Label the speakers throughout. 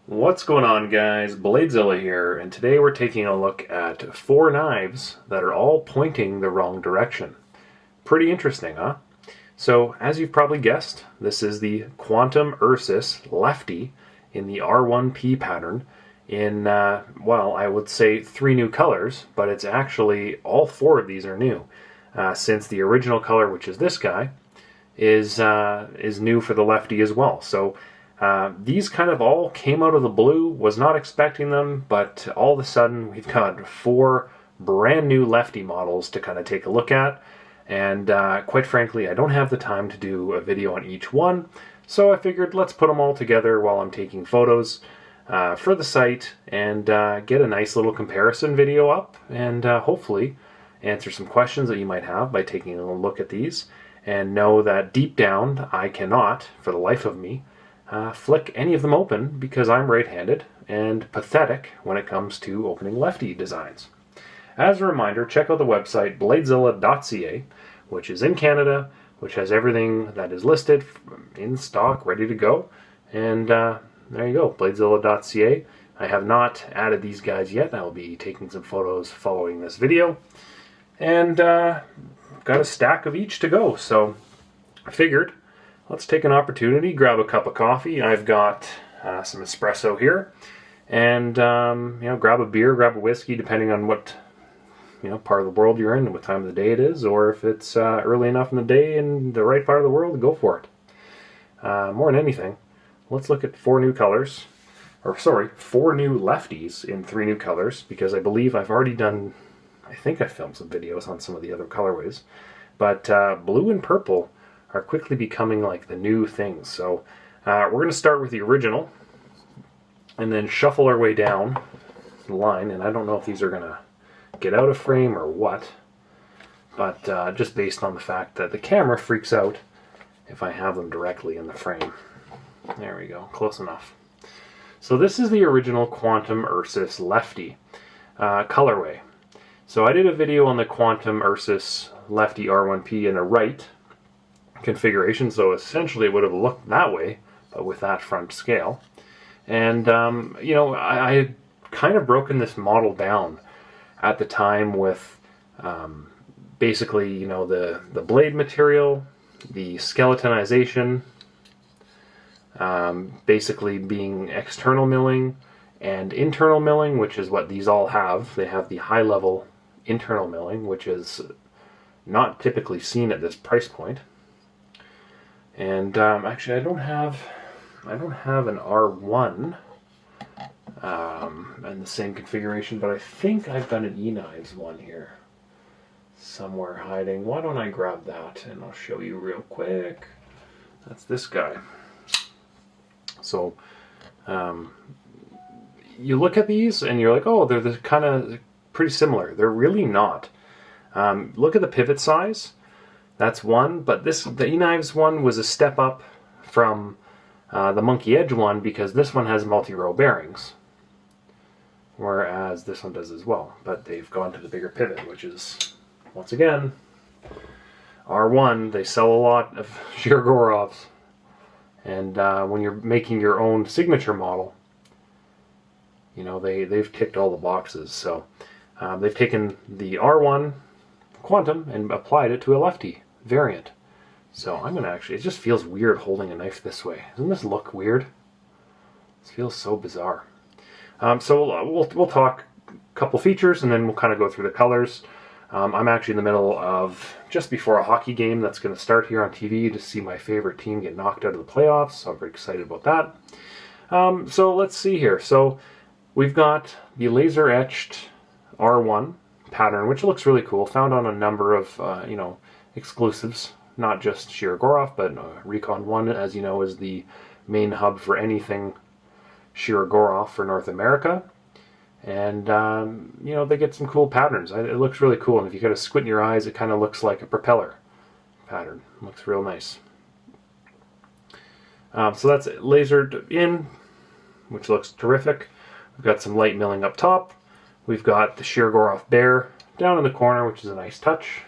Speaker 1: What's going on, guys? Bladezilla here, and today we're taking a look at 4 knives that are all pointing the wrong direction. Pretty interesting, huh? So, as you've probably guessed, this is the Quantum R1P Lefty in the R1P pattern in, well, I would say 3 new colors, but it's actually all 4 of these are new, since the original color, which is this guy, is new for the Lefty as well. So, these kind of all came out of the blue, was not expecting them, but all of a sudden we've got 4 brand new Lefty models to kind of take a look at. And quite frankly, I don't have the time to do a video on each one, so I figured let's put them all together while I'm taking photos for the site and get a nice little comparison video up and hopefully answer some questions that you might have by taking a look at these, and know that deep down I cannot, for the life of me, flick any of them open because I'm right-handed and pathetic when it comes to opening Lefty designs. As a reminder, check out the website bladezilla.ca, which is in Canada, which has everything that is listed in stock, ready to go. And there you go, bladezilla.ca. I have not added these guys yet. I'll be taking some photos following this video. And got a stack of each to go, so I figured let's take an opportunity, grab a cup of coffee. I've got some espresso here, and grab a beer, grab a whiskey, depending on what part of the world you're in and what time of the day it is, or if it's early enough in the day in the right part of the world, go for it. More than anything, let's look at 4 new colors, or sorry, 4 new Lefties in 3 new colors, because I believe I've already done, I think I filmed some videos on some of the other colorways, but blue and purple are quickly becoming like the new things. So we're going to start with the original and then shuffle our way down the line, and I don't know if these are going to get out of frame or what, but just based on the fact that the camera freaks out if I have them directly in the frame. There we go, close enough. So this is the original Quantum R1P Lefty colorway. So I did a video on the Quantum R1P Lefty R1P in a right configuration, so essentially it would have looked that way, but with that front scale. And I had kind of broken this model down at the time with basically the blade material, the skeletonization, basically being external milling and internal milling, which is what these all have. They have the high level internal milling, which is not typically seen at this price point. And actually, I don't have an R1 in the same configuration, but I think I've got an E-Knives one here somewhere hiding. Why don't I grab that and I'll show you real quick. That's this guy. So you look at these and you're like, oh, they're kind of pretty similar. They're really not. Look at the pivot size. That's one, but the E-Knives one was a step up from the Monkey Edge one, because this one has multi-row bearings, whereas this one does as well, but they've gone to the bigger pivot, which is, once again, R1. They sell a lot of Shirogorovs, and when you're making your own signature model, they've ticked all the boxes. So they've taken the R1 Quantum and applied it to a Lefty variant. So I'm going to actually, it just feels weird holding a knife this way. Doesn't this look weird? This feels so bizarre. So we'll talk a couple features and then we'll kind of go through the colors. I'm actually in the middle of, just before a hockey game that's going to start here on TV, to see my favorite team get knocked out of the playoffs, so I'm very excited about that. So let's see here. So we've got the laser etched R1 pattern, which looks really cool, found on a number of exclusives, not just Shirogorov, but Recon 1, as you know, is the main hub for anything Shirogorov for North America. And they get some cool patterns. It looks really cool, and if you kind of squint your eyes, it kind of looks like a propeller pattern. It looks real nice. So that's lasered in, which looks terrific. We've got some light milling up top. We've got the Shirogorov Bear down in the corner, which is a nice touch.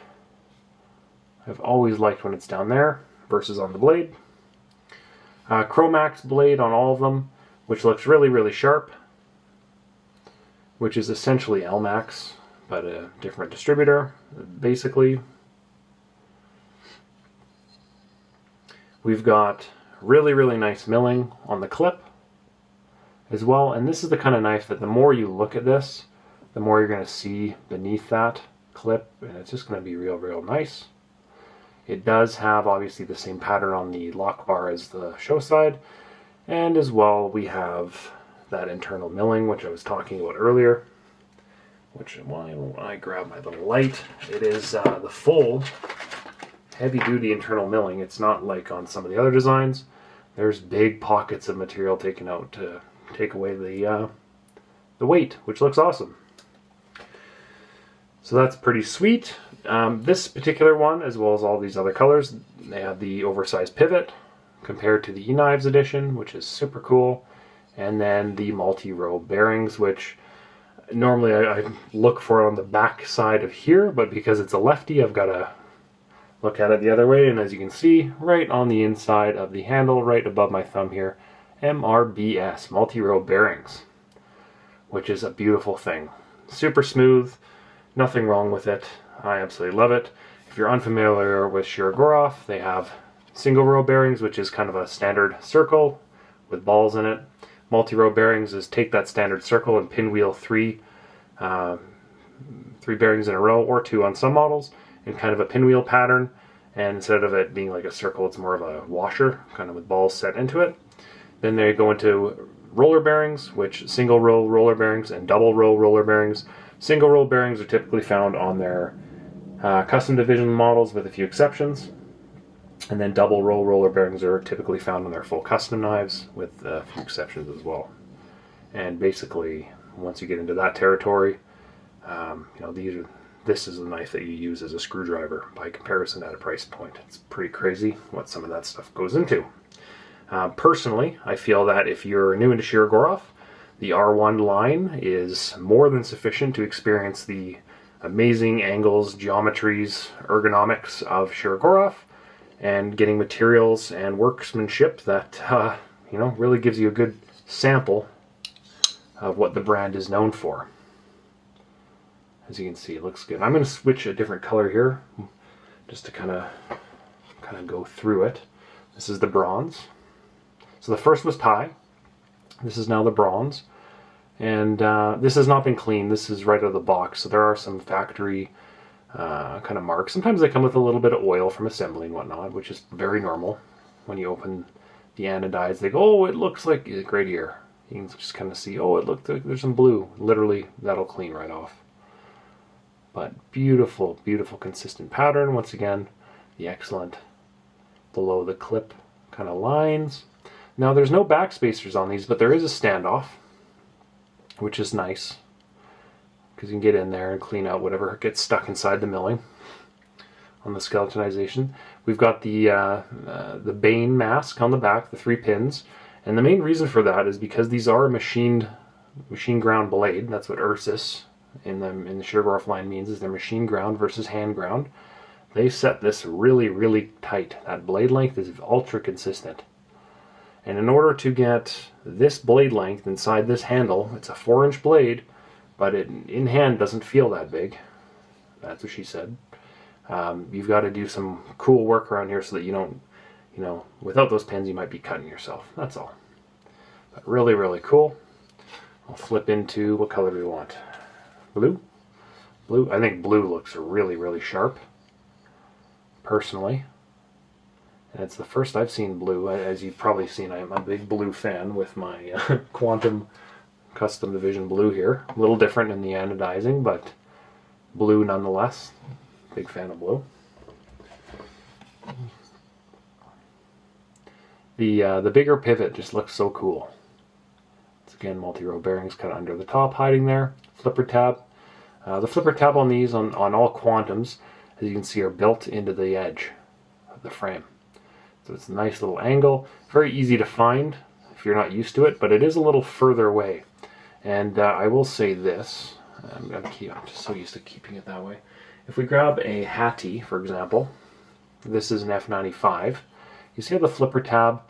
Speaker 1: I've always liked when it's down there versus on the blade. Chromax blade on all of them, which looks really, really sharp, which is essentially LMAX, but a different distributor, basically. We've got really, really nice milling on the clip as well, and this is the kind of knife that the more you look at this, the more you're going to see beneath that clip, and it's just going to be real, real nice. It does have obviously the same pattern on the lock bar as the show side, and as well we have that internal milling which I was talking about earlier, which, why don't I grab my little light, it is the full heavy-duty internal milling. It's not like on some of the other designs. There's big pockets of material taken out to take away the weight, which looks awesome. So that's pretty sweet. This particular one, as well as all these other colors, they have the oversized pivot compared to the E-Knives edition, which is super cool. And then the multi-row bearings, which normally I look for on the back side of here, but because it's a lefty, I've got to look at it the other way. And as you can see, right on the inside of the handle, right above my thumb here, MRBS, multi-row bearings, which is a beautiful thing. Super smooth, nothing wrong with it. I absolutely love it. If you're unfamiliar with Shirogorov, they have single row bearings, which is kind of a standard circle with balls in it. Multi-row bearings is take that standard circle and pinwheel three bearings in a row, or two on some models, in kind of a pinwheel pattern. And instead of it being like a circle, it's more of a washer, kind of with balls set into it. Then they go into roller bearings, which single row roller bearings and double row roller bearings. Single row bearings are typically found on their custom division models with a few exceptions. And then double row roller bearings are typically found on their full custom knives with a few exceptions as well. And basically, once you get into that territory, this is a knife that you use as a screwdriver by comparison at a price point. It's pretty crazy what some of that stuff goes into. Personally, I feel that if you're new into Shirogorov, the R1 line is more than sufficient to experience the amazing angles, geometries, ergonomics of Shirogorov, and getting materials and workmanship that really gives you a good sample of what the brand is known for. As you can see, it looks good. I'm going to switch a different color here just to kind of go through it. This is the bronze. So the first was Thai. This is now the bronze. And this has not been cleaned. This is right out of the box. So there are some factory kind of marks. Sometimes they come with a little bit of oil from assembly and whatnot, which is very normal. When you open the anodides, they go, oh, it looks like right here. You can just kind of see, oh, it looks like there's some blue. Literally, that'll clean right off. But beautiful, beautiful consistent pattern. Once again, the excellent below the clip kind of lines. Now there's no back spacers on these, but there is a standoff, which is nice, because you can get in there and clean out whatever gets stuck inside the milling on the skeletonization. We've got the Bane mask on the back, the 3 pins, and the main reason for that is because these are a machine ground blade. That's what Ursus in the Shirogorov line means, is they're machine ground versus hand ground. They set this really, really tight. That blade length is ultra consistent. And in order to get this blade length inside this handle, it's a 4-inch blade, but it in hand doesn't feel that big. That's what she said. You've got to do some cool work around here so that you don't, without those pins you might be cutting yourself. That's all. But really, really cool. I'll flip into, what color do we want? Blue? Blue. I think blue looks really, really sharp, personally. And it's the first I've seen blue. As you've probably seen, I'm a big blue fan with my Quantum Custom Division blue here. A little different in the anodizing, but blue nonetheless. Big fan of blue. The bigger pivot just looks so cool. It's again multi-row bearings kind of under the top, hiding there. Flipper tab. The flipper tab on these, on all Quantums, as you can see, are built into the edge of the frame. So it's a nice little angle. Very easy to find if you're not used to it, but it is a little further away. And I will say this, I'm just so used to keeping it that way. If we grab a Hattie, for example, this is an F95. You see how the flipper tab,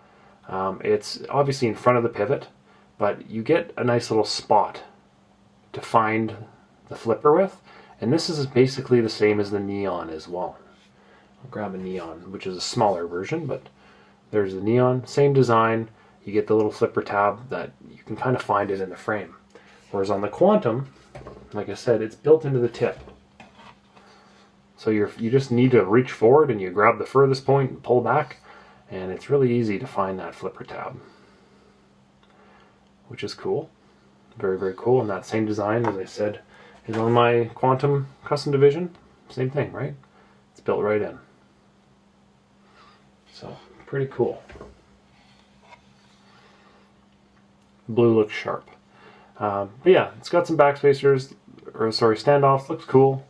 Speaker 1: it's obviously in front of the pivot, but you get a nice little spot to find the flipper with, and this is basically the same as the Neon as well. I'll grab a Neon, which is a smaller version, but there's the Neon, same design. You get the little flipper tab that you can kind of find it in the frame. Whereas on the Quantum, like I said, it's built into the tip. So you just need to reach forward and you grab the furthest point and pull back, and it's really easy to find that flipper tab, which is cool. Very, very cool. And that same design, as I said, is on my Quantum Custom Division. Same thing, right? It's built right in. So, pretty cool. Blue looks sharp. But yeah, it's got some backspacers, or sorry, standoffs. Looks cool.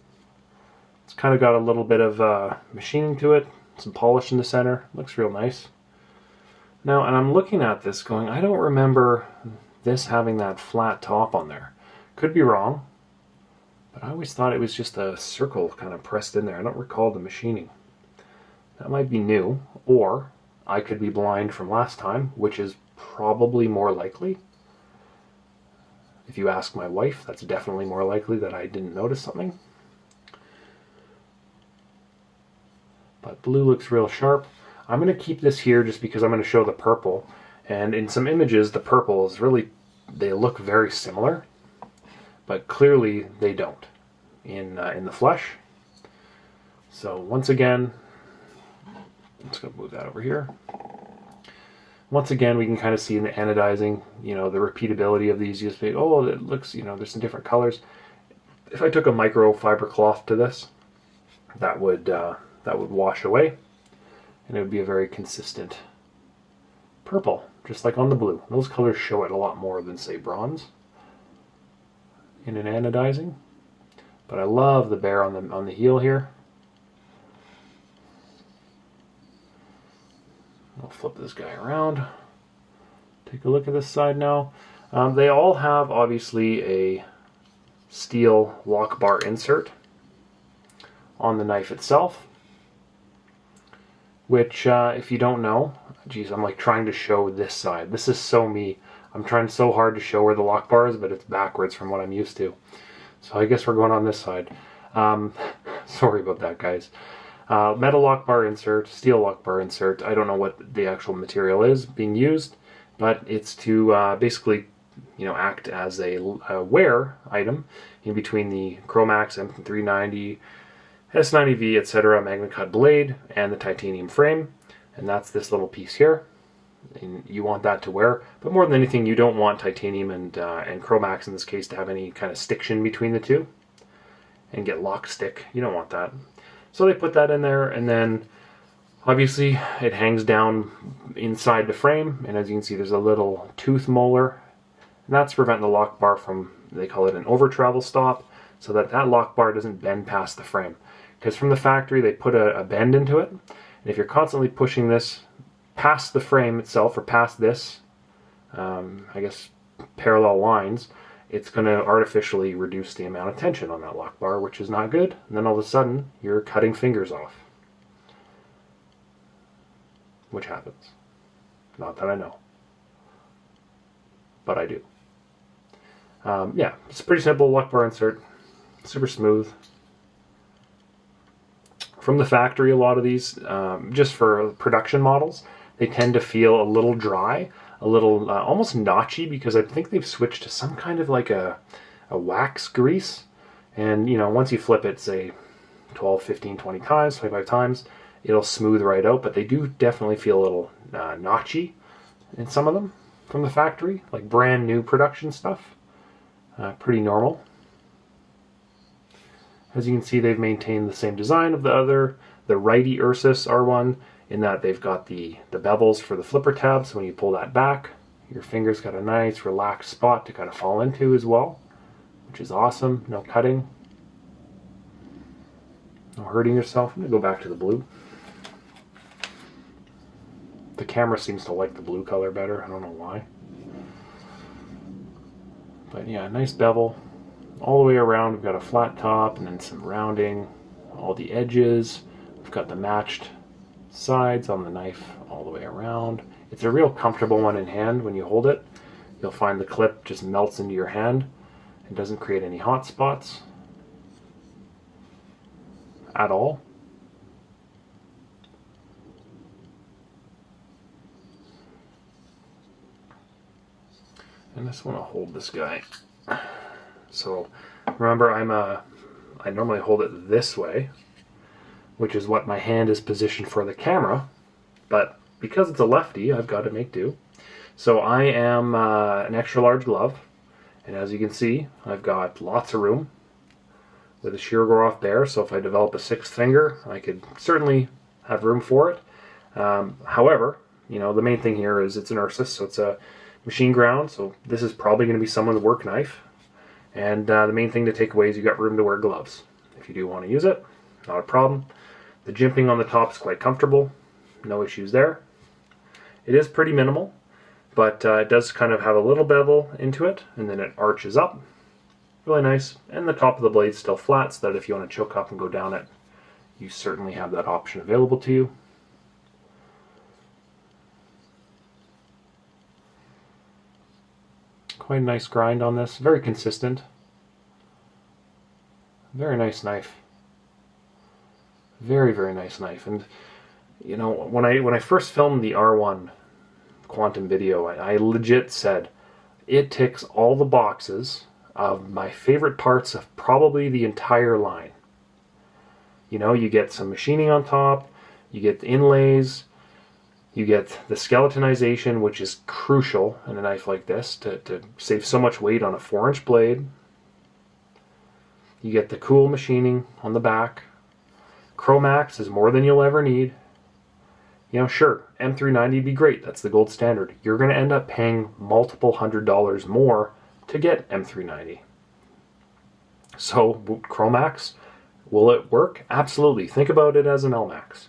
Speaker 1: It's kind of got a little bit of machining to it. Some polish in the center. Looks real nice. Now, and I'm looking at this going, I don't remember this having that flat top on there. Could be wrong, but I always thought it was just a circle kind of pressed in there. I don't recall the machining. That might be new, or I could be blind from last time, which is probably more likely. If you ask my wife, that's definitely more likely that I didn't notice something. But blue looks real sharp. I'm going to keep this here just because I'm going to show the purple. And in some images, the purple is really, they look very similar, but clearly they don't in the flesh. So once again, I'm just going to move that over here. Once again, we can kind of see in the anodizing, the repeatability of these. You just think, oh, it looks, there's some different colors. If I took a microfiber cloth to this, that would wash away, and it would be a very consistent purple, just like on the blue. Those colors show it a lot more than, say, bronze in an anodizing. But I love the bear on the heel here. I'll flip this guy around. Take a look at this side now. They all have, obviously, a steel lock bar insert on the knife itself, which, if you don't know, geez, I'm like trying to show this side. This is so me. I'm trying so hard to show where the lock bar is, but it's backwards from what I'm used to. So I guess we're going on this side. Sorry about that, guys. Metal lock bar insert, steel lock bar insert. I don't know what the actual material is being used, but it's to basically, act as a wear item in between the Chromax M390, S90V, etc. MagnaCut blade and the titanium frame, and that's this little piece here. And you want that to wear, but more than anything, you don't want titanium and Chromax in this case to have any kind of stiction between the two and get lock stick. You don't want that. So they put that in there, and then obviously it hangs down inside the frame, and as you can see, there's a little tooth molar, and that's to prevent the lock bar from, they call it an over travel stop, so that lock bar doesn't bend past the frame. Because from the factory, they put a bend into it, and if you're constantly pushing this past the frame itself, or past this, I guess, parallel lines, it's going to artificially reduce the amount of tension on that lock bar, which is not good. And then all of a sudden, you're cutting fingers off. Which happens. Not that I know. But I do. Yeah, it's pretty simple lock bar insert. Super smooth. From the factory, a lot of these, just for production models, they tend to feel a little dry, a little almost notchy, because I think they've switched to some kind of like a wax grease. And, once you flip it, say 12, 15, 20 times, 25 times, it'll smooth right out. But they do definitely feel a little notchy in some of them from the factory, like brand new production stuff. Pretty normal. As you can see, they've maintained the same design of the righty Ursus R1, in that they've got the bevels for the flipper tab, so when you pull that back, your finger's got a nice relaxed spot to kind of fall into as well, which is awesome. No cutting, no hurting yourself. I'm going to go back to the blue. The camera seems to like the blue color better. I don't know why. But yeah, nice bevel all the way around. We've got a flat top and then some rounding, all the edges. We've got the matched sides on the knife all the way around. It's a real comfortable one in hand when you hold it. You'll find the clip just melts into your hand and doesn't create any hot spots at all. And I just want to hold this guy. So remember, I normally hold it this way, which is what my hand is positioned for the camera, but because it's a lefty, I've got to make do. So I am an extra large glove, and as you can see, I've got lots of room with a Shirogorov Bear, so if I develop a sixth finger, I could certainly have room for it. However, you know, the main thing here is it's an Ursus, so it's a machine ground, so this is probably going to be someone's work knife. And the main thing to take away is you got room to wear gloves. If you do want to use it, not a problem. The jimping on the top is quite comfortable, no issues there. It is pretty minimal, but it does kind of have a little bevel into it, and then it arches up. Really nice, and the top of the blade is still flat, so that if you want to choke up and go down it, you certainly have that option available to you. Quite a nice grind on this, very consistent. Very nice knife. Very, very nice knife. And you know, when I first filmed the R1 Quantum video, I legit said it ticks all the boxes of my favorite parts of probably the entire line. You know, you get some machining on top, you get the inlays, you get the skeletonization, which is crucial in a knife like this to save so much weight on a 4-inch blade. You get the cool machining on the back. Chromax is more than you'll ever need. You know, sure, M390 would be great. That's the gold standard. You're going to end up paying multiple $100s more to get M390. So, Chromax, will it work? Absolutely. Think about it as an LMAX.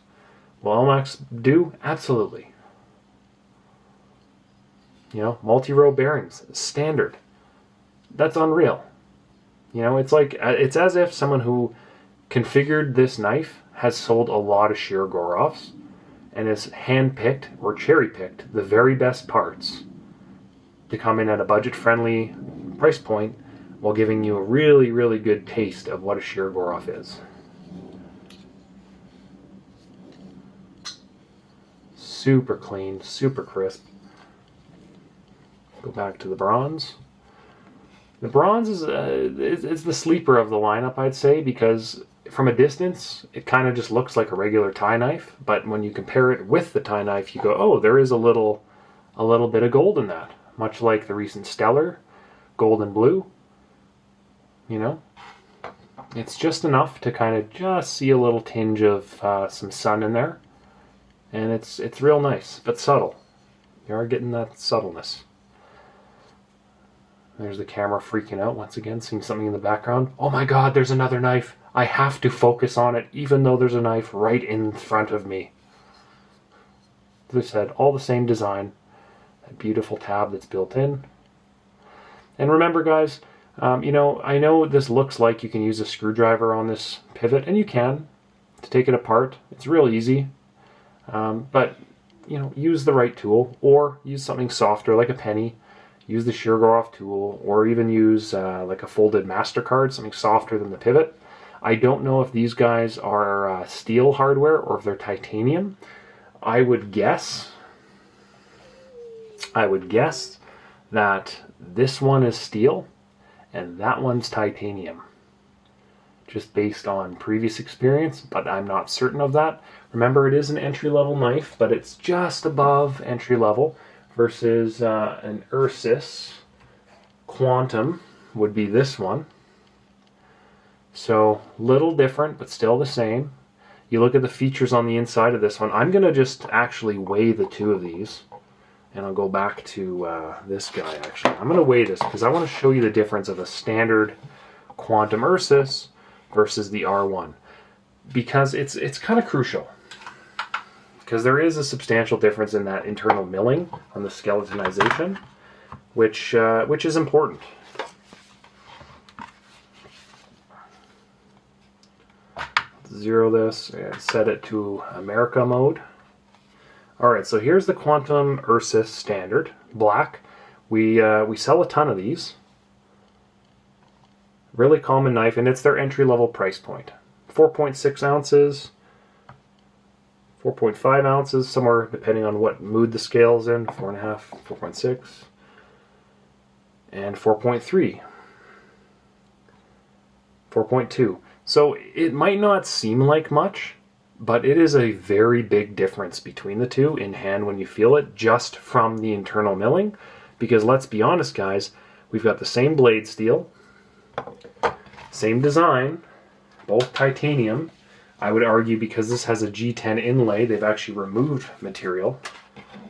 Speaker 1: Will LMAX do? Absolutely. You know, multi-row bearings, standard. That's unreal. You know, it's like, it's as if someone who configured this knife has sold a lot of Shirogorovs and has hand-picked or cherry-picked the very best parts to come in at a budget-friendly price point while giving you a really, really good taste of what a Shirogorov is. Super clean, super crisp. Go back to the bronze. The bronze is the sleeper of the lineup, I'd say, because from a distance, it kind of just looks like a regular tie knife. But when you compare it with the tie knife, you go, oh, there is a little bit of gold in that. Much like the recent Stellar, gold and blue. You know, it's just enough to kind of just see a little tinge of some sun in there. And it's real nice, but subtle. You are getting that subtleness. There's the camera freaking out once again, seeing something in the background. Oh my god, there's another knife. I have to focus on it, even though there's a knife right in front of me. As I said, all the same design. That beautiful tab that's built in. And remember, guys, you know, I know this looks like you can use a screwdriver on this pivot, and you can, to take it apart. It's real easy. But, you know, use the right tool, or use something softer like a penny. Use the Shirogorov tool, or even use like a folded MasterCard, something softer than the pivot. I don't know if these guys are steel hardware or if they're titanium. I would guess that this one is steel and that one's titanium. Just based on previous experience, but I'm not certain of that. Remember, it is an entry-level knife, but it's just above entry-level versus an Ursus Quantum would be this one. So, little different, but still the same. You look at the features on the inside of this one. I'm going to just actually weigh the two of these. And I'll go back to this guy, actually. I'm going to weigh this because I want to show you the difference of a standard Quantum Ursus versus the R1. Because it's kind of crucial. Because there is a substantial difference in that internal milling on the skeletonization, which is important. Zero this, and set it to America mode. Alright, so here's the Quantum Ursus Standard, black, We sell a ton of these. Really common knife, and it's their entry-level price point. 4.6 ounces, 4.5 ounces, somewhere depending on what mood the scale's in, 4.5, 4.6, and 4.3, 4.2. So it might not seem like much, but it is a very big difference between the two in hand when you feel it, just from the internal milling. Because let's be honest, guys, we've got the same blade steel, same design, both titanium. I would argue because this has a G10 inlay, they've actually removed material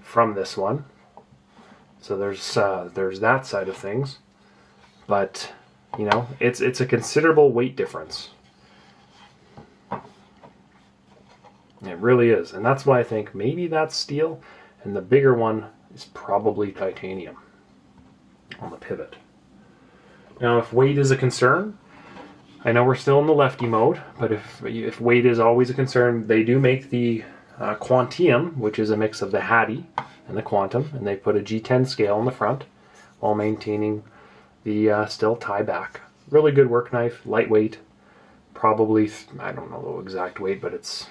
Speaker 1: from this one. So there's that side of things. But, you know, it's a considerable weight difference. It really is. And that's why I think maybe that's steel, and the bigger one is probably titanium on the pivot. Now, if weight is a concern, I know we're still in the lefty mode, but if weight is always a concern, they do make the Quantum, which is a mix of the Hattie and the Quantum, and they put a G10 scale in the front while maintaining the still tie back. Really good work knife, lightweight, probably, I don't know the exact weight, but it's,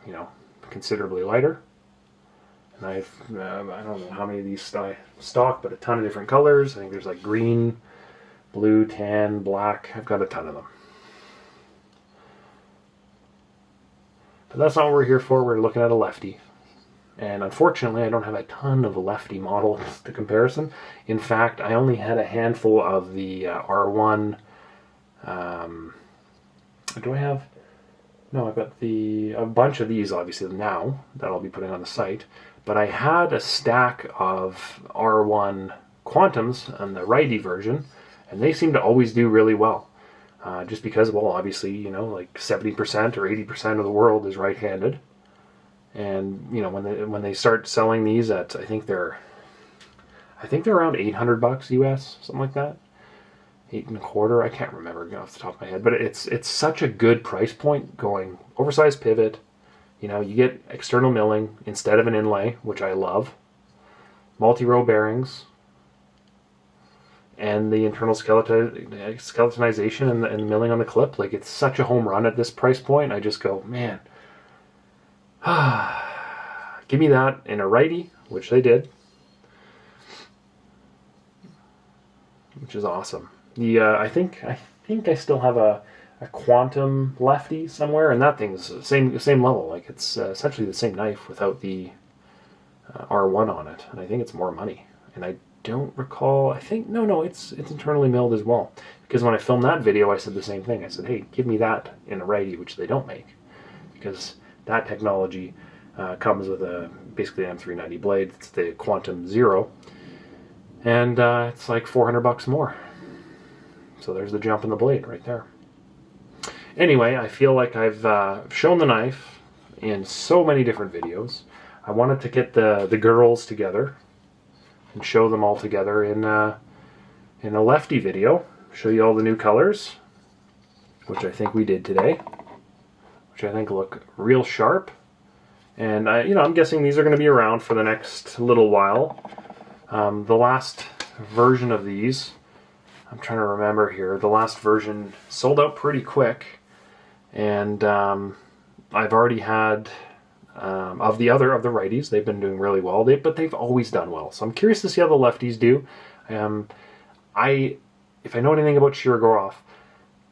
Speaker 1: you know, considerably lighter. And I don't know how many of these I stock, but a ton of different colors. I think there's like green, blue, tan, black. I've got a ton of them. But that's not what we're here for. We're looking at a lefty. And unfortunately, I don't have a ton of lefty models to comparison. In fact, I only had a handful of the R1. Do I have? No, I've got a bunch of these, obviously, now that I'll be putting on the site. But I had a stack of R1 Quantums on the righty version, and they seem to always do really well. Just because, well, obviously, you know, like 70% or 80% of the world is right-handed. And, you know, when they start selling these at, I think they're around $800 US, something like that. 8.25, I can't remember off the top of my head, but it's such a good price point, going oversized pivot. You know, you get external milling instead of an inlay, which I love. Multi-row bearings. And the internal skeletonization and the milling on the clip. Like, it's such a home run at this price point. I just go, man, give me that in a righty, which they did. Which is awesome. I think I still have a Quantum Lefty somewhere, and that thing's the same level. Like, it's essentially the same knife without the R1 on it, and I think it's more money. And I don't recall. I think no, it's internally milled as well. Because when I filmed that video, I said the same thing. I said, hey, give me that in a righty, which they don't make, because that technology comes with basically an M390 blade. It's the Quantum Zero, and it's like $400 more. So there's the jump in the blade right there. Anyway, I feel like I've shown the knife in so many different videos. I wanted to get the girls together and show them all together in a lefty video. Show you all the new colors, which I think we did today, which I think look real sharp. And I'm guessing these are going to be around for the next little while. The last version of these, I'm trying to remember here, the last version sold out pretty quick, and I've already had of the righties. They've been doing really well, but they've always done well. So I'm curious to see how the lefties do. If I know anything about Shirogorov,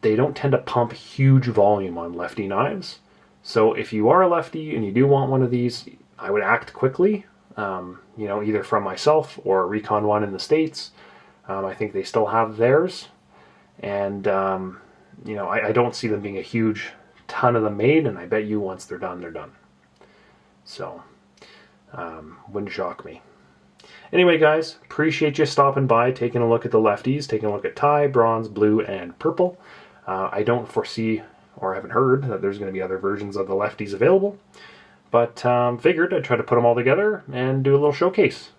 Speaker 1: they don't tend to pump huge volume on lefty knives. So if you are a lefty and you do want one of these, I would act quickly. Either from myself or Recon One in the States. I think they still have theirs, and I don't see them being a huge ton of them made, and I bet you once they're done, they're done. So, wouldn't shock me. Anyway, guys, appreciate you stopping by, taking a look at the lefties, taking a look at tie, bronze, blue, and purple. I don't foresee, or haven't heard, that there's going to be other versions of the lefties available, but figured I'd try to put them all together and do a little showcase.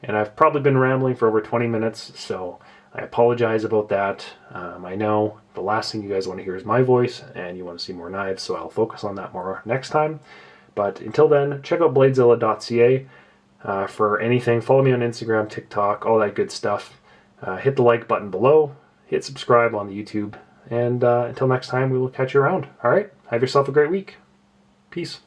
Speaker 1: And I've probably been rambling for over 20 minutes, so I apologize about that. I know the last thing you guys want to hear is my voice, and you want to see more knives, so I'll focus on that more next time. But until then, check out bladezilla.ca. For anything, follow me on Instagram, TikTok, all that good stuff. Hit the like button below, hit subscribe on the YouTube, and until next time, we will catch you around. All right, have yourself a great week. Peace.